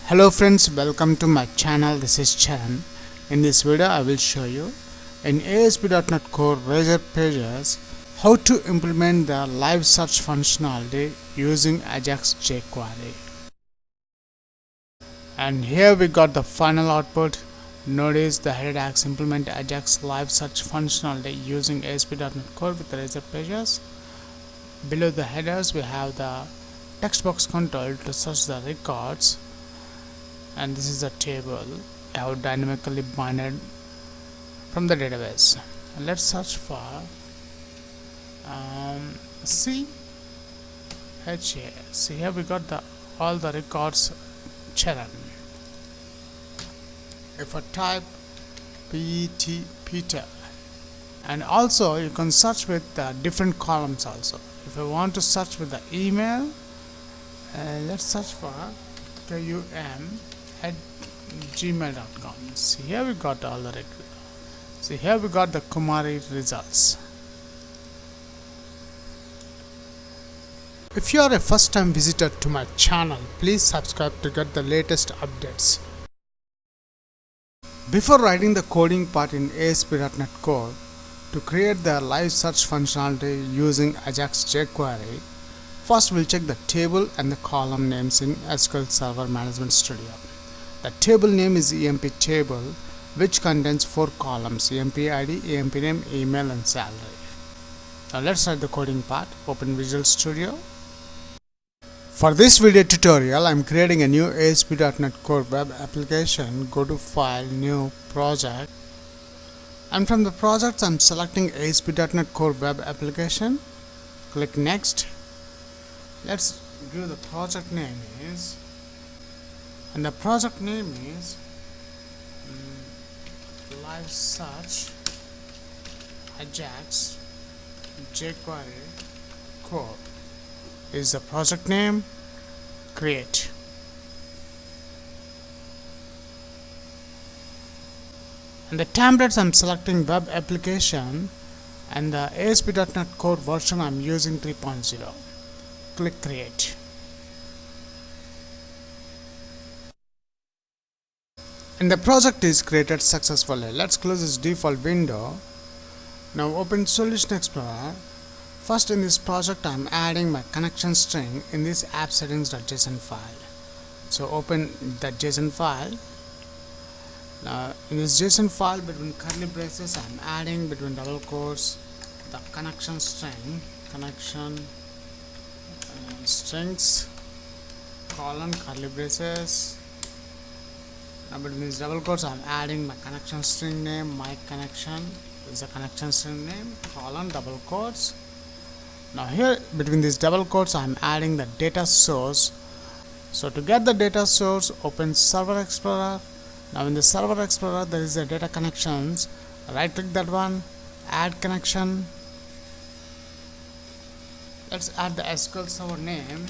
Hello friends, welcome to my channel. This is Chan. In this video I will show you in ASP.NET Core Razor Pages how to implement the live search functionality using Ajax jQuery. And here we got the final output. Notice the header tags implement Ajax live search functionality using ASP.NET Core with Razor Pages. Below the headers we have the text box control to search the records, and this is a table I have dynamically binded from the database. Let's search for CHA. See, here we got all the records children. If I type Peter, and also you can search with different columns also. If I want to search with the email, let's search for kum@gmail.com. See, here we got all the records. See, here we got the Kumari results. If you are a first time visitor to my channel, please subscribe to get the latest updates. Before writing the coding part in ASP.NET Core to create the live search functionality using Ajax jQuery, first we'll check the table and the column names in SQL Server Management Studio. The table name is EMP table, which contains 4 columns: EMP ID, EMP name, email and salary. Now let's write the coding part. Open Visual Studio. For this video tutorial, I'm creating a new ASP.NET Core web application. Go to File, New, Project, and from the projects I'm selecting ASP.NET Core web application. Click Next. Let's give the project name is, and the project name is live search Ajax jQuery Core is the project name. Create. And the templates I'm selecting web application, and the ASP.NET Core version I'm using 3.0. Click Create. And the project is created successfully. Let's close this default window. Now open Solution Explorer. First, in this project I'm adding my connection string in this app settings.json file. So open that JSON file. Now in this JSON file, between curly braces I'm adding between double quotes the connection string, connection strings, colon, curly braces. Now between these double quotes I'm adding my connection string name. My connection is a connection string name, colon, double quotes. Now here between these double quotes I'm adding the data source. So to get the data source, open Server Explorer. Now in the Server Explorer there is a data connections. Right click that one, add connection. Let's add the SQL Server name.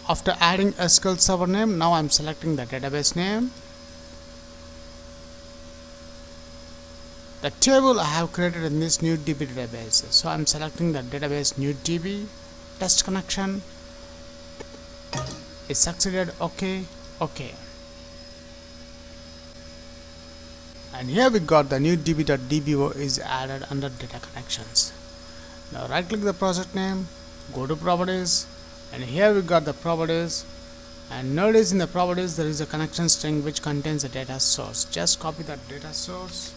After adding SQL Server name, now I'm selecting the database name. The table I have created in this new DB database. So I'm selecting the database new DB. Test connection is succeeded. OK. And here we got the new db.dbo is added under data connections. Now right click the project name, go to properties, and here we got the properties, and notice in the properties there is a connection string which contains a data source. Just copy that data source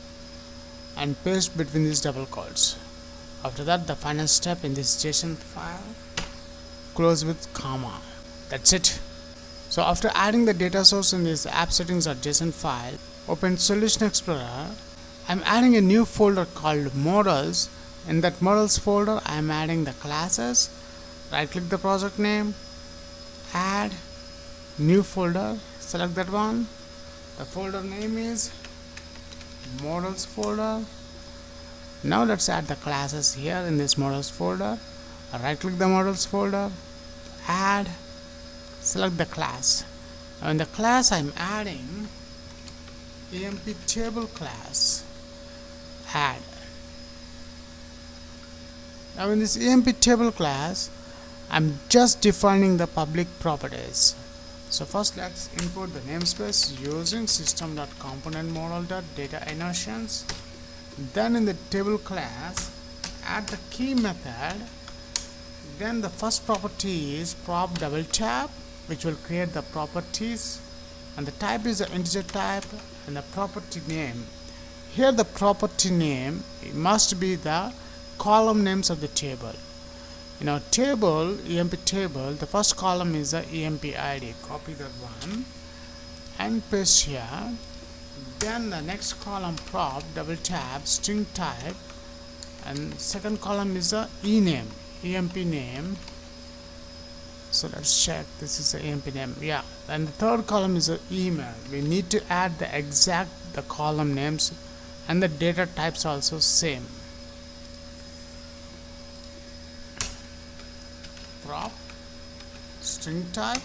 and paste between these double quotes. After that, the final step in this JSON file, close with comma. That's it. So after adding the data source in this app settings.json file, open Solution Explorer. I'm adding a new folder called models. In that models folder I'm adding the classes. Right click the project name, add new folder, select that one. The folder name is models folder. Now let's add the classes here in this models folder. Right click the models folder, add, select the class. Now in the class I'm adding EMP table class, add. Now in this EMP table class I'm just defining the public properties. So first let's import the namespace using system.componentModel.dataInnotions. Then in the table class, add the key method. Then the first property is prop double tap, which will create the properties, and the type is the integer type, and the property name. Here the property name must be the column names of the table. In our table, EMP table, the first column is the EMP ID. Copy that one and paste here. Then the next column prop double tap string type, and second column is the ename, EMP name. So let's check, this is the EMP name, yeah. And the third column is the email. We need to add the column names, and the data types also same. Prop string type,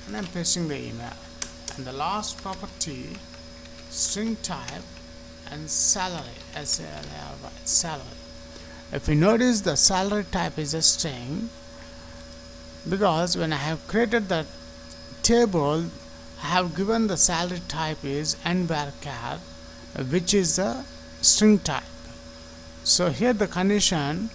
and I'm pasting the email. And the last property string type and salary, S-A-L-A-R-Y, salary. If you notice, the salary type is a string, because when I have created the table, I have given the salary type is n_var_char, which is the string type. So here the condition,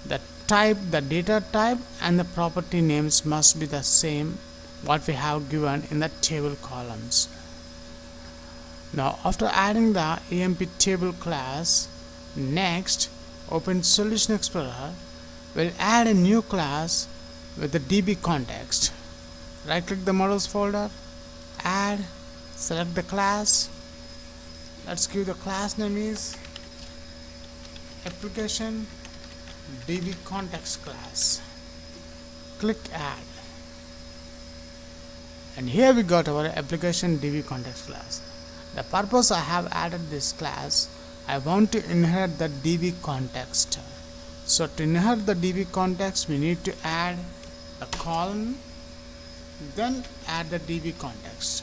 the type, the data type, and the property names must be the same what we have given in the table columns. Now after adding the EMP table class, next open Solution Explorer, we'll add a new class with the DB context. Right click the models folder, add, select the class. Let's give the class name is application DB context class. Click add, and here we got our application DB context class. The purpose I have added this class, I want to inherit the DB context. So to inherit the DB context, we need to add a column, then add the DB context.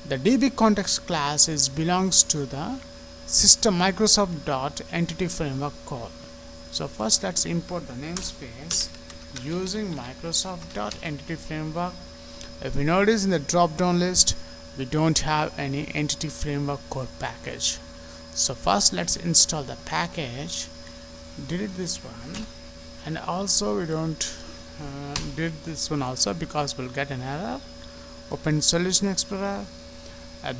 The DB context class belongs to the system Microsoft.entity framework code. So first let's import the namespace using Microsoft.entity framework. If you notice in the drop down list, we don't have any entity framework code package. So first let's install the package, delete this one, and also we don't delete this one also because we'll get an error. Open Solution Explorer.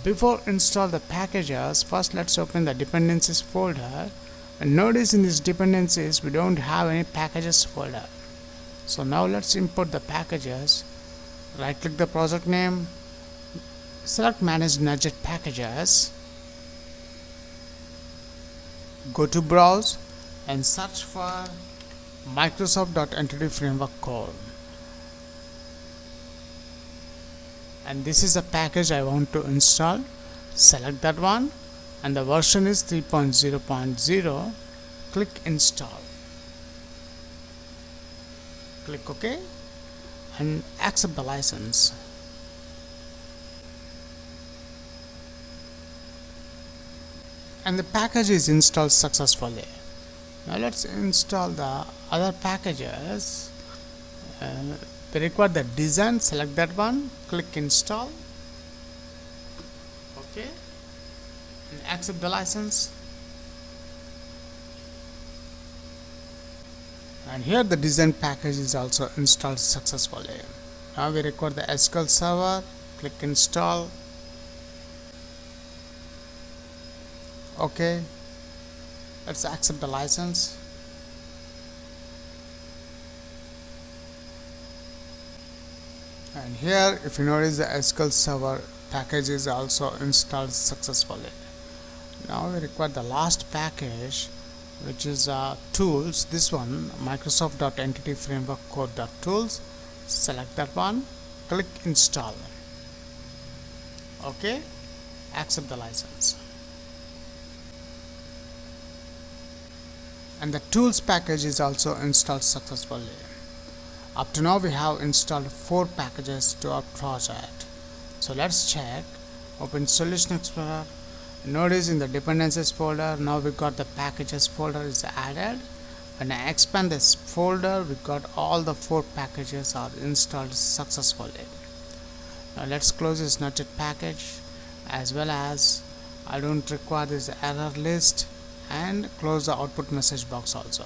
Before install the packages, first let's open the dependencies folder, and notice in these dependencies we don't have any packages folder. So now let's import the packages. Right click the project name, select manage Nugget packages, go to browse and search for Microsoft.entity framework code, and this is a package I want to install. Select that one, and the version is 3.0.0. click install, click OK and accept the license. And the package is installed successfully. Now let's install the other packages. They require the design. Select that one, click install, OK, and accept the license. And here the design package is also installed successfully. Now we require the SQL Server. Click install, OK. Let's accept the license. And here if you notice, the SQL Server package is also installed successfully. Now we require the last package, which is tools. This one, Microsoft.entity framework code.tools. Select that one, click install, OK, accept the license. And the tools package is also installed successfully. Up to now we have installed 4 packages to our project. So let's check. Open Solution Explorer. Notice in the dependencies folder, now we got the packages folder is added. When I expand this folder, we got all the 4 packages are installed successfully. Now let's close this nutted package, as well as I don't require this error list, and close the output message box also.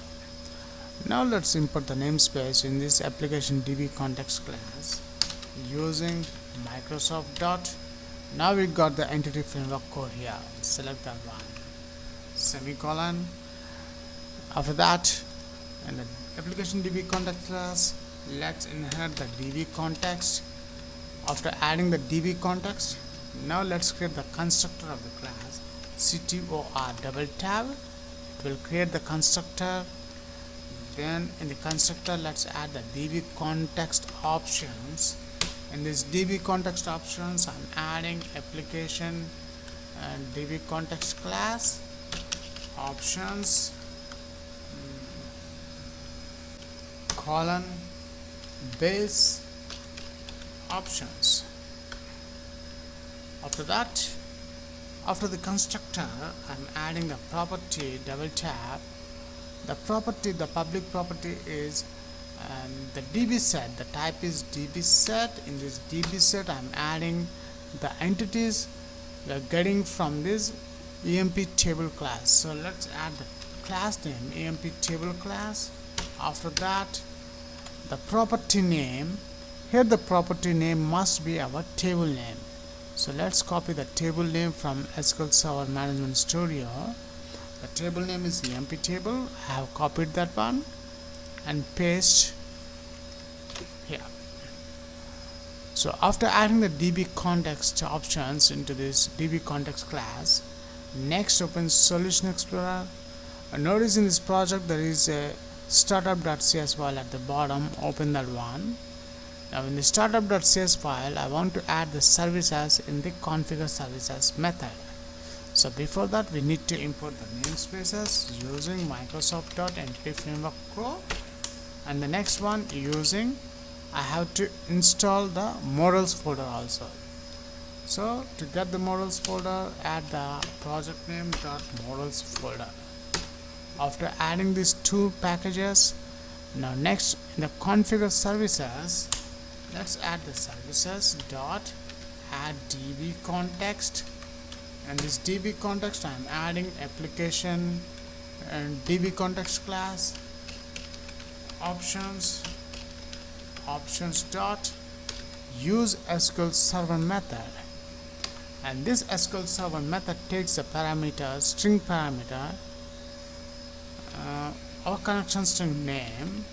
Now let's import the namespace in this application DB context class using Microsoft dot. Now we got the entity framework core here. Select that one, semicolon. After that, in the application DB context class, let's inherit the DB context. After adding the DB context, now let's create the constructor of the class. CTOR double tab, it will create the constructor. Then in the constructor, let's add the DB context options. In this DB context options, I'm adding application and DB context class options colon base options. After that, after the constructor, I'm adding the property double tab. The property, the public property is the DB set. The type is DB set. In this DB set, I'm adding the entities we are getting from this EMP table class. So let's add the class name EMP table class. After that, the property name. Here the property name must be our table name. So let's copy the table name from SQL Server Management Studio. The table name is EMP table. I have copied that one and paste here. So after adding the DB context options into this DB context class, next open Solution Explorer. Notice in this project there is a startup.cs file at the bottom. Open that one. Now in the startup.cs file, I want to add the services in the configure services method. So before that, we need to import the namespaces using Microsoft Entity Framework Core, and the next one using, I have to install the models folder also. So to get the models folder, add the project name .models folder. After adding these 2 packages, now next in the configure services, let's add the services dot add DB context. And this DB context, I'm adding application and DB context class options dot use SQL Server method. And this SQL Server method takes a parameter, string parameter, our connection string name,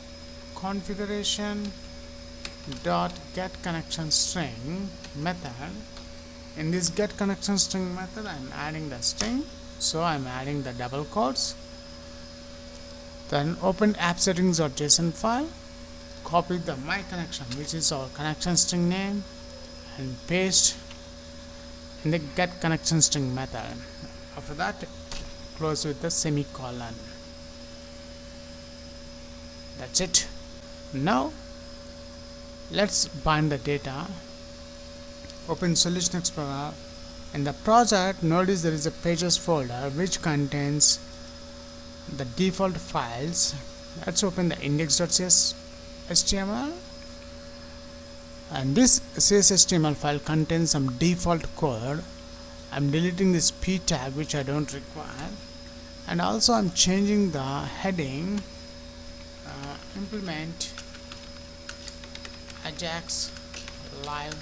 configuration dot get connection string method. In this get connection string method, I'm adding the string, so I'm adding the double quotes. Then open app settings.json file, copy the my connection, which is our connection string name, and paste in the get connection string method. After that, close with the semicolon. That's it. Now let's bind the data. Open Solution Explorer. In the project, notice there is a pages folder which contains the default files. Let's open the index.cs HTML, and this CSHTML file contains some default code. I'm deleting this p tag which I don't require, and also I'm changing the heading implement Ajax live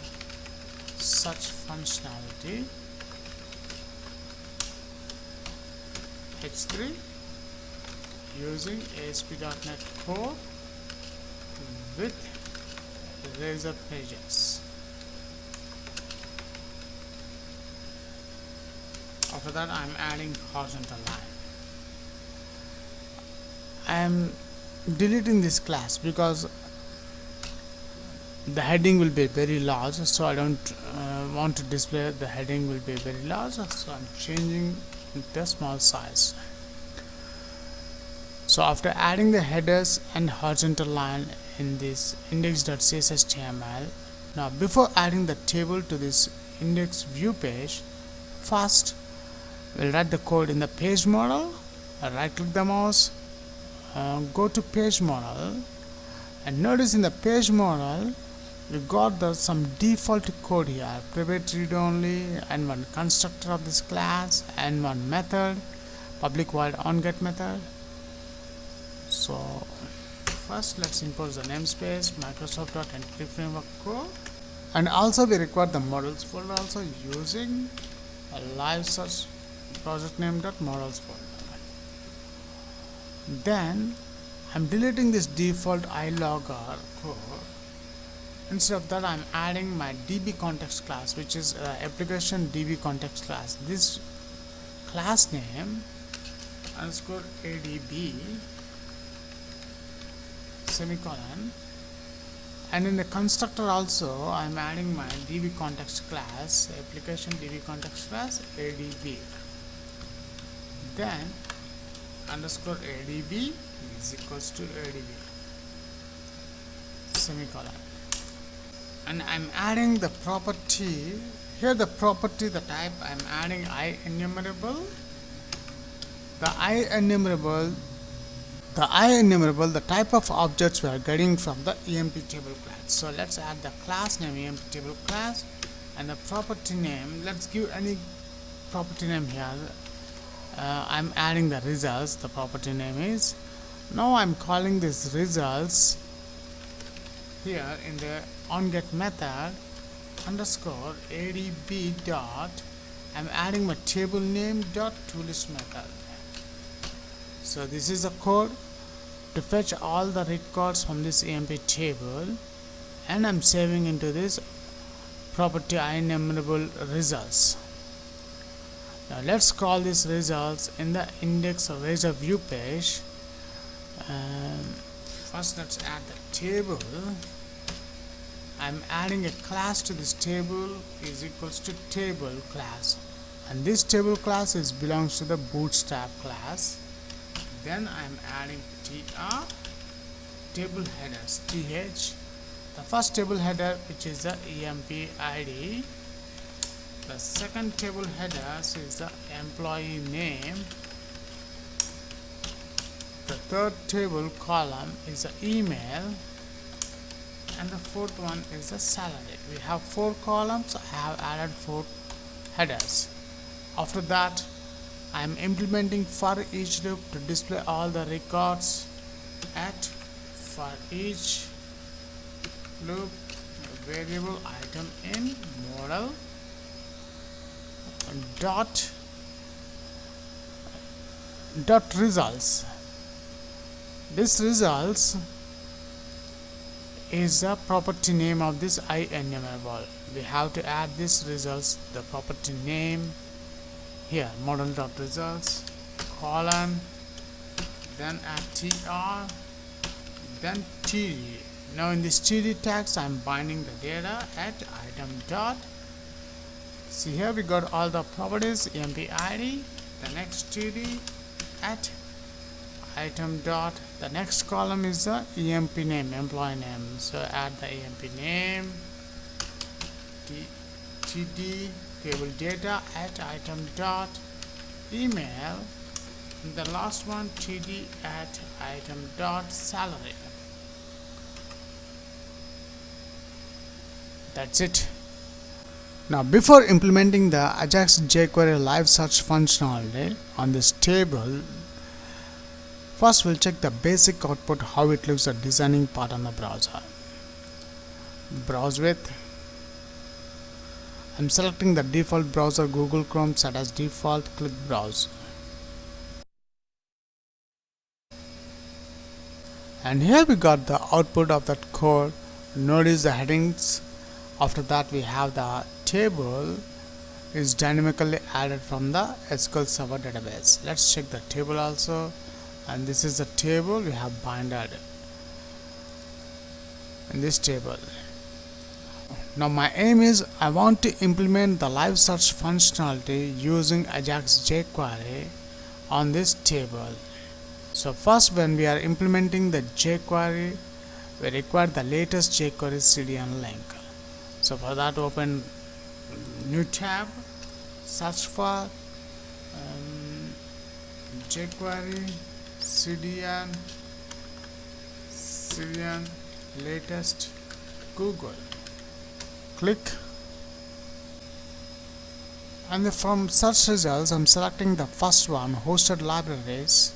search functionality h3 using ASP.NET Core with Razor pages. After that, I'm adding horizontal line. I am deleting this class because the heading will be very large, so I don't want to display the heading will be very large, so I'm changing the small size. So after adding the headers and horizontal line in this index.cshtml, now before adding the table to this index view page, first we'll write the code in the page model. Right click the mouse, go to page model, and notice in the page model we got some default code here: private read only, and one constructor of this class, and one method, public void onGet method. So first let's import the namespace Microsoft.entity framework core, and also we require the models folder also using a live search project name.models folder. Then I'm deleting this default ilogger code. Instead of that, I'm adding my DB context class, which is application DB context class. This class name underscore ADB semicolon, and in the constructor also I'm adding my DB context class, application DB context class ADB. Then underscore ADB is equals to ADB semicolon, and I'm adding the property here. The property, the type, I'm adding IEnumerable. The IEnumerable, the type of objects we are getting from the EMP table class. So let's add the class name EMP table class, and the property name, let's give any property name here. I'm adding the results. The property name is, now I'm calling this results here in the onGet method underscore ADB dot, I'm adding my table name dot toList method. So this is the code to fetch all the records from this EMP table, and I'm saving into this property IEnumerable results. Now let's call these results in the index razor view page. First let's add the table. I'm adding a class to this table is equals to table class, and this table class belongs to the bootstrap class. Then I'm adding tr table headers th, the first table header which is the EMP ID. The second table headers is the employee name. The third table column is the email, and the fourth one is the salary. We have 4 columns. I have added 4 headers. After that, I am implementing for each loop to display all the records at for each loop variable item in model dot results. This results is the property name of this IEnumerable. We have to add this results, the property name here, model dot results colon, then add tr, then td. Now in this td tags I'm binding the data at item dot. See here we got all the properties, EMP ID, the next td at item dot. The next column is the EMP name, employee name. So add the EMP name, td table data at item dot, email, and the last one td at item dot salary. That's it. Now before implementing the Ajax jQuery live search functionality on this table, first we'll check the basic output, how it looks at designing part on the browser. Browse with, I'm selecting the default browser Google Chrome, set as default, click browse. And here we got the output of that code. Notice the headings. After that we have the table is dynamically added from the SQL Server database. Let's check the table also, and this is the table we have binded in this table. Now my aim is I want to implement the live search functionality using Ajax jQuery on this table. So first, when we are implementing the jQuery, we require the latest jQuery CDN link. So for that, open new tab, search for jQuery CDN Syrian latest Google. Click, and from search results I'm selecting the first one, hosted libraries.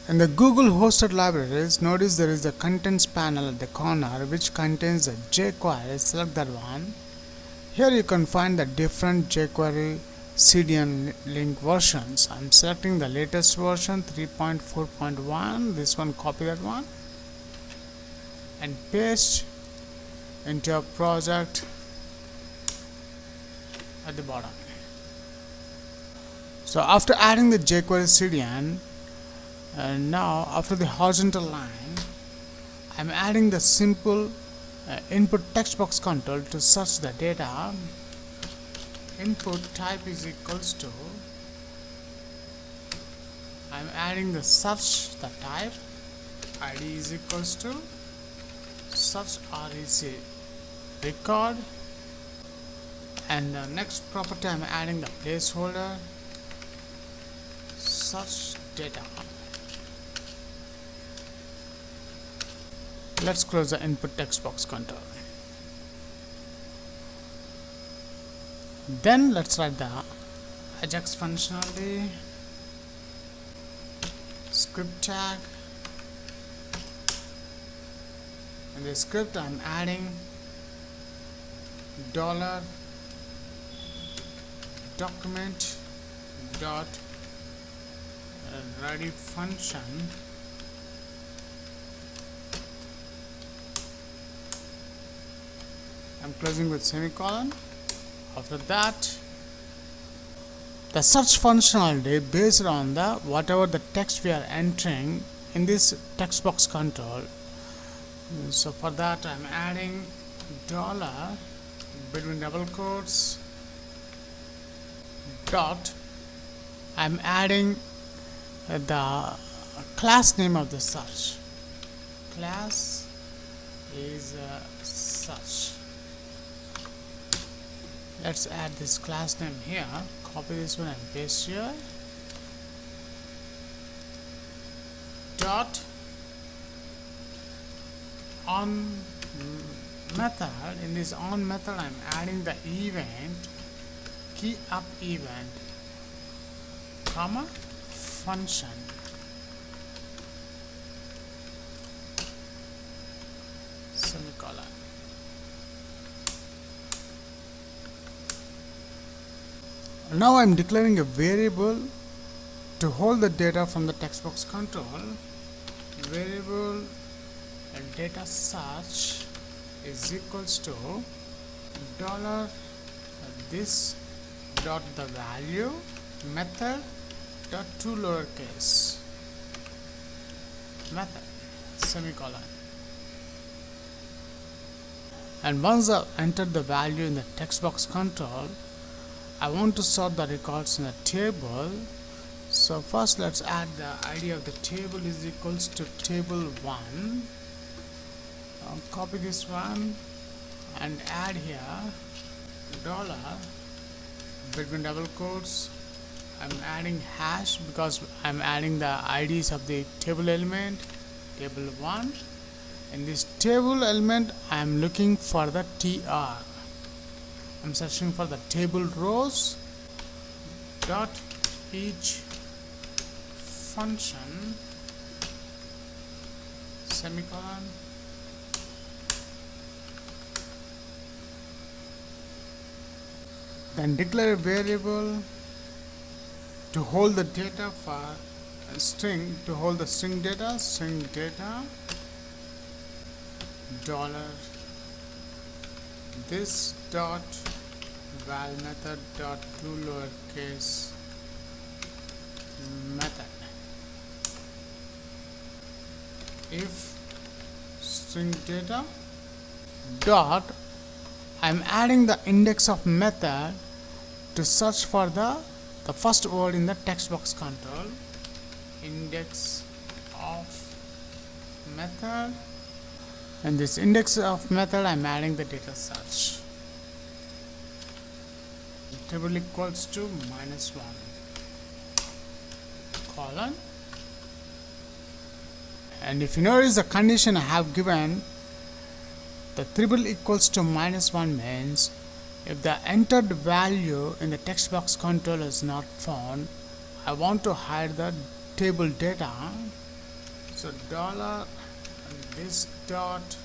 In the Google hosted libraries, notice there is the contents panel at the corner which contains the jQuery. Select that one. Here you can find the different jQuery CDN link versions. I'm selecting the latest version 3.4.1. This one, copy that one and paste into your project at the bottom. So after adding the jQuery CDN, and now after the horizontal line, I'm adding the simple input text box control to search the data. Input type is equals to, I'm adding the search the type, ID is equals to search REC record, and the next property I'm adding the placeholder search data. Let's close the input text box control. Then let's write the Ajax functionality, script tag. In the script I'm adding dollar document dot ready function I'm closing with semicolon. After that, the search functionality based on the whatever the text we are entering in this text box control. So for that I'm adding dollar between double quotes dot, I'm adding the class name of the search. Class is search. Let's add this class name here, copy this one and paste here. Dot on method, in this on method I'm adding the event, key up event, comma, function. Semicolon. Now I'm declaring a variable to hold the data from the text box control. Variable data search is equals to dollar this dot the value method dot to lowercase method semicolon. And once I've entered the value in the text box control, I want to sort the records in the table. So first let's add the ID of the table is equals to table 1. Copy this one and add here dollar between double quotes. I'm adding hash because I'm adding the IDs of the table element, table 1. In this table element I am looking for the TR. I'm searching for the table rows dot each function semicolon. Then declare a variable to hold the data for a string, to hold the string data dollar this dot val method dot to lowercase method. If string data dot, I'm adding the index of method to search for the first word in the text box control. Index of method, and this index of method I'm adding the data search. Table equals to -1 colon. And if you notice the condition I have given, the triple equals to -1 means if the entered value in the text box control is not found, I want to hide the table data. So dollar this dot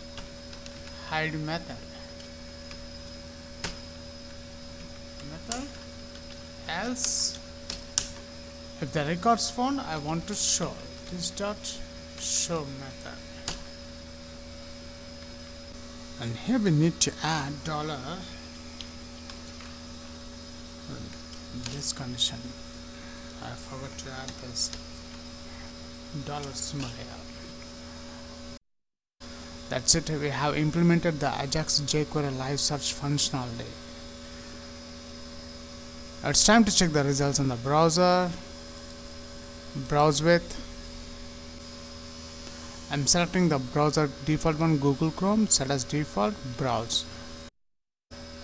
hide method else if the records found, I want to show this dot show method. And here we need to add dollar this condition. I forgot to add this dollar symbol here. That's it. We have implemented the Ajax jQuery live search functionality. It's time to check the results on the browser. Browse with. I'm selecting the browser default one, Google Chrome, set as default, browse.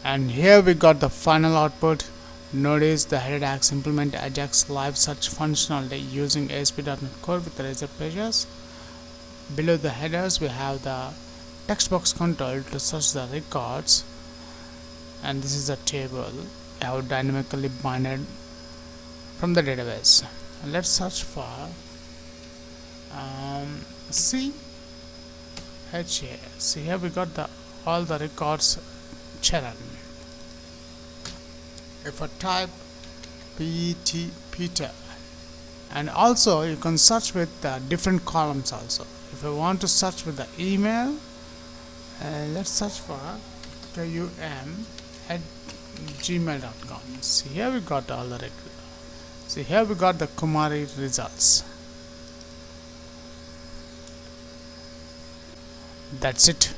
And here we got the final output. Notice the header tags implement Ajax live search functionality using ASP.NET Core with the result pages. Below the headers we have the text box control to search the records, and this is a table I have dynamically binded from the database. And let's search for CHA. See here we got all the records children. If I type Peter, and also you can search with different columns also. If I want to search with the email, let's search for kum@gmail.com. See here we got all the records. See here we got the Kumari results. That's it.